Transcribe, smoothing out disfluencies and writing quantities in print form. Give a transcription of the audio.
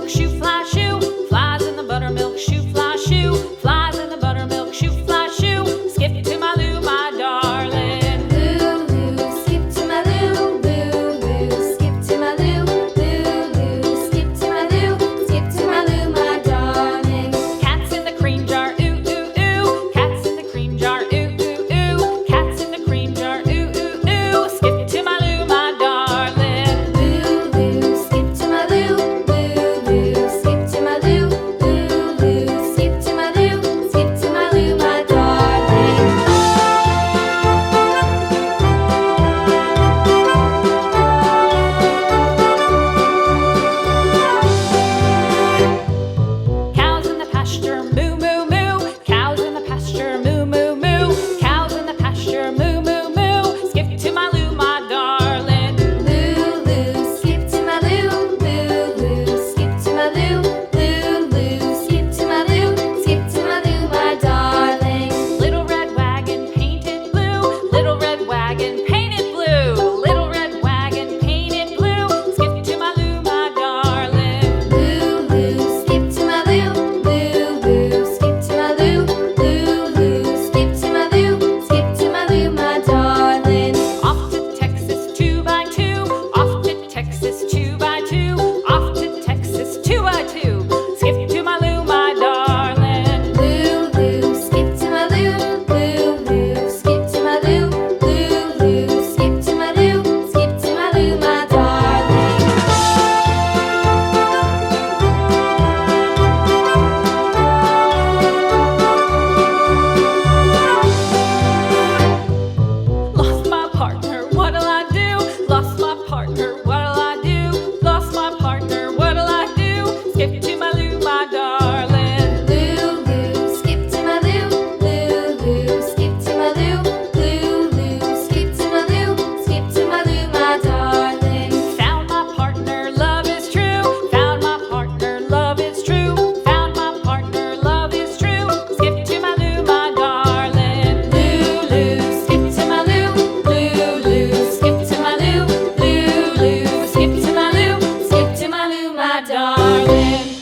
buttermilk shoe, fly shoe. Flies in the buttermilk shoe, fly shoe. Flies in the buttermilk shoe, fly shoe. Skip to my Lou, my darling. Lulu, skip to my Lou, Lulu, skip to my Lou, Lulu, skip to my Lou, skip to my Lou, my darling. Cats in the cream jar, ooh, ooh, ooh. Cats in the cream jar, ooh, ooh, ooh. Cats in the cream jar, ooh, ooh, ooh. Skip to my Lou, my darling. Lulu, skip to my Lou, Lulu, skip to my Lou, Lulu, skip to my Lou, skip to my Lou, my darling. Cows in the pasture, moo, moo, moo. Cows in the pasture, moo, moo, moo. Cows in the pasture, moo, moo, moo. Skip to my Lou, my darling. Lulu, skip to my Lou, Lulu, skip to my Lou, Lulu, skip to my Lou, skip to my Lou, my darling. Little red wagon painted blue. Little red wagon painted blue. Little red wagon painted blue. Skip to my Lou, my darling. Lulu, skip to my Lou, Lulu, skip to my Lou, Lulu, skip to my Lou, skip to my Lou, my darling. Off to Texas 2x2. Off to Texas 2x2. Off to Texas 2x2. Skip to my Lou, my darling. Lulu, skip to my Lou, Lulu, skip to my Lou, Lulu, skip to my Lou, skip to my Lou, my darling. Lost my partner, what'll I do? Lost my partner, what'll I do? Lost my partner, what'll I do? Skip to my Lou, my darling. Lulu, skip to my Lou, Lulu, skip to my Lou, Lulu, skip to my Lou, skip to my Lou, my darling. Found my partner, love is true. Found my partner, love is true. Found my partner, love is true. Skip to my Lou, my darling. Lulu, skip to my Lou, Lulu, skip to my Lou, Lulu, skip to my Lou, skip to my Lou, my darling.